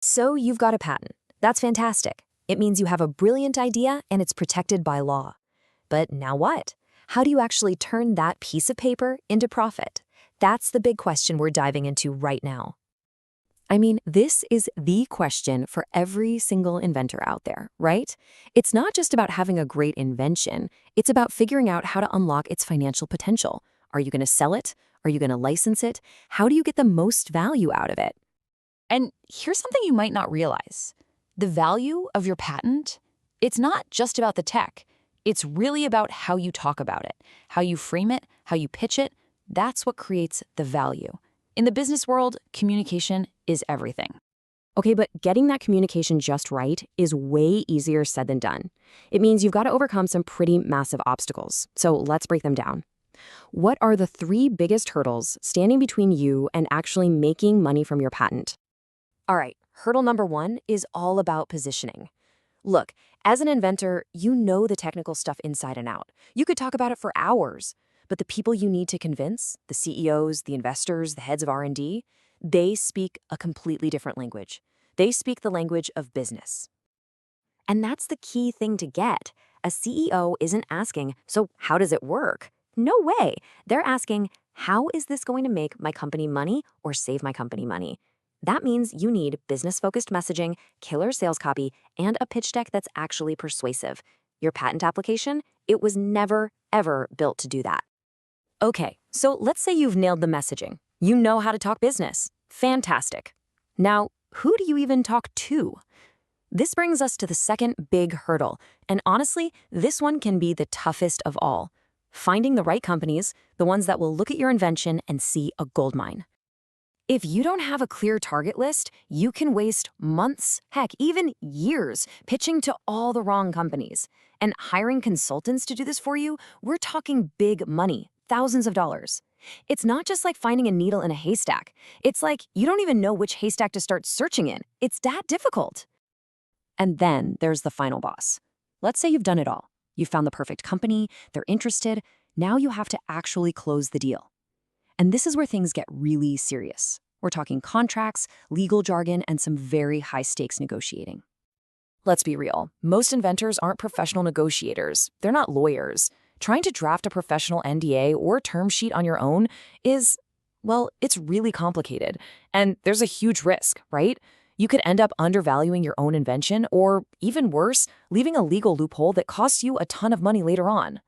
So you've got a patent. That's fantastic. It means you have a brilliant idea and it's protected by law. But now what? How do you actually turn that piece of paper into profit? That's the big question we're diving into right now. I mean, this is the question for every single inventor out there, right? It's not just about having a great invention, it's about figuring out how to unlock its financial potential. Are you going to sell it? Are you going to license it? How do you get the most value out of it? And here's something you might not realize. The value of your patent, it's not just about the tech. It's really about how you talk about it, how you frame it, how you pitch it. That's what creates the value. In the business world, communication is everything. Okay, but getting that communication just right is way easier said than done. It means you've got to overcome some pretty massive obstacles. So let's break them down. What are the three biggest hurdles standing between you and actually making money from your patent? All right, hurdle number one is all about positioning. Look, as an inventor, you know the technical stuff inside and out. You could talk about it for hours, but the people you need to convince, the CEOs, the investors, the heads of R&D, they speak a completely different language. They speak the language of business. And that's the key thing to get. A CEO isn't asking, so how does it work? No way. They're asking, how is this going to make my company money or save my company money? That means you need business-focused messaging, killer sales copy, and a pitch deck that's actually persuasive. Your patent application, it was never, ever built to do that. Okay, so let's say you've nailed the messaging. You know how to talk business. Fantastic. Now, who do you even talk to? This brings us to the second big hurdle, and honestly, this one can be the toughest of all. Finding the right companies, the ones that will look at your invention and see a goldmine. If you don't have a clear target list, you can waste months, heck, even years, pitching to all the wrong companies. And hiring consultants to do this for you, we're talking big money, thousands of dollars. It's not just like finding a needle in a haystack. It's like you don't even know which haystack to start searching in. It's that difficult. And then there's the final boss. Let's say you've done it all. You found the perfect company, they're interested. Now you have to actually close the deal. And this is where things get really serious. We're talking contracts, legal jargon, and some very high-stakes negotiating. Let's be real. Most inventors aren't professional negotiators. They're not lawyers. Trying to draft a professional NDA or term sheet on your own is, well, it's really complicated. And there's a huge risk, right? You could end up undervaluing your own invention or, even worse, leaving a legal loophole that costs you a ton of money later on.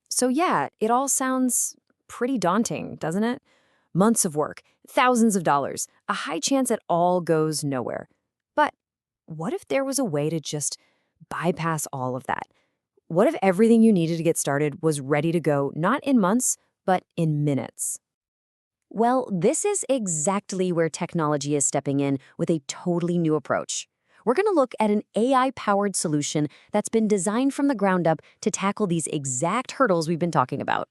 So yeah, it all sounds pretty daunting, doesn't it? Months of work, thousands of dollars, a high chance it all goes nowhere. But what if there was a way to just bypass all of that? What if everything you needed to get started was ready to go, not in months, but in minutes? Well, this is exactly where technology is stepping in with a totally new approach. We're going to look at an AI-powered solution that's been designed from the ground up to tackle these exact hurdles we've been talking about.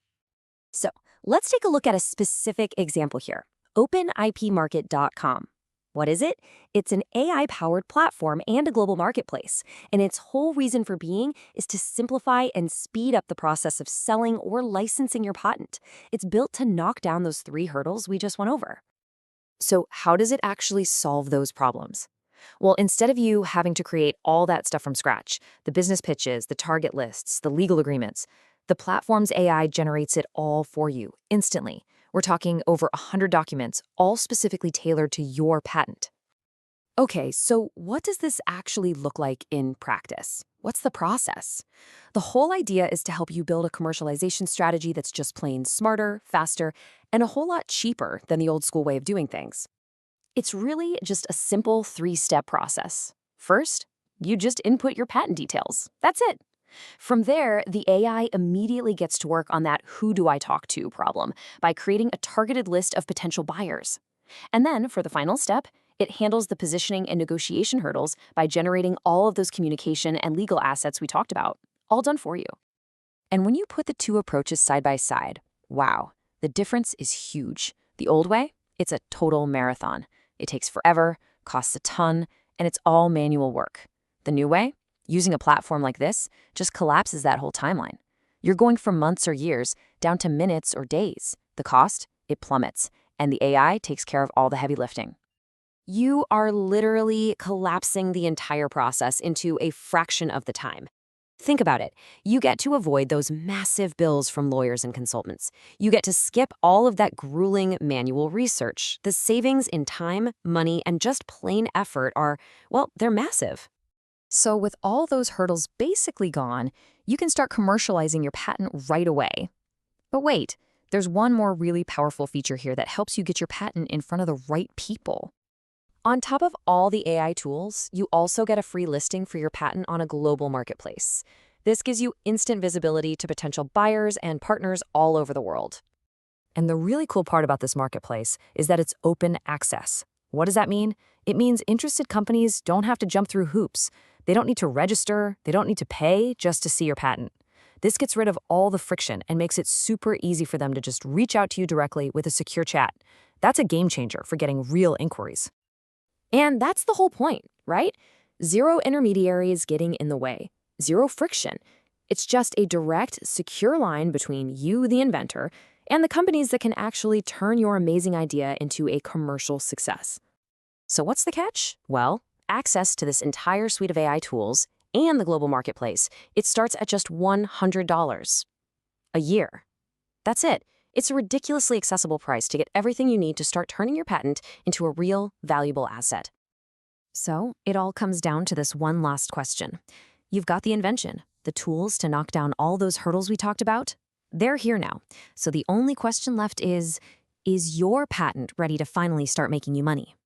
So let's take a look at a specific example here, openipmarket.com. What is it? It's an AI-powered platform and a global marketplace, and its whole reason for being is to simplify and speed up the process of selling or licensing your patent. It's built to knock down those three hurdles we just went over. So how does it actually solve those problems? Well, instead of you having to create all that stuff from scratch, the business pitches, the target lists, the legal agreements, the platform's AI generates it all for you instantly. We're talking over 100 documents, all specifically tailored to your patent. Okay, so what does this actually look like in practice? What's the process? The whole idea is to help you build a commercialization strategy that's just plain smarter, faster, and a whole lot cheaper than the old school way of doing things. It's really just a simple three-step process. First, you just input your patent details. That's it. From there, the AI immediately gets to work on that who do I talk to problem by creating a targeted list of potential buyers. And then, for the final step, it handles the positioning and negotiation hurdles by generating all of those communication and legal assets we talked about, all done for you. And when you put the two approaches side by side, wow, the difference is huge. The old way, it's a total marathon. It takes forever, costs a ton, and it's all manual work. The new way? Using a platform like this just collapses that whole timeline. You're going from months or years down to minutes or days. The cost, it plummets, and the AI takes care of all the heavy lifting. You are literally collapsing the entire process into a fraction of the time. Think about it. You get to avoid those massive bills from lawyers and consultants. You get to skip all of that grueling manual research. The savings in time, money, and just plain effort are, well, they're massive. So with all those hurdles basically gone, you can start commercializing your patent right away. But wait, there's one more really powerful feature here that helps you get your patent in front of the right people. On top of all the AI tools, you also get a free listing for your patent on a global marketplace. This gives you instant visibility to potential buyers and partners all over the world. And the really cool part about this marketplace is that it's open access. What does that mean? It means interested companies don't have to jump through hoops. They don't need to register, they don't need to pay just to see your patent. This gets rid of all the friction and makes it super easy for them to just reach out to you directly with a secure chat. That's a game changer for getting real inquiries. And that's the whole point, right? Zero intermediaries getting in the way, zero friction. It's just a direct, secure line between you, the inventor, and the companies that can actually turn your amazing idea into a commercial success. So what's the catch? Well, access to this entire suite of AI tools and the global marketplace, it starts at just $100 a year. That's it. It's a ridiculously accessible price to get everything you need to start turning your patent into a real, valuable asset. So it all comes down to this one last question. You've got the invention, the tools to knock down all those hurdles we talked about. They're here now. So the only question left is your patent ready to finally start making you money?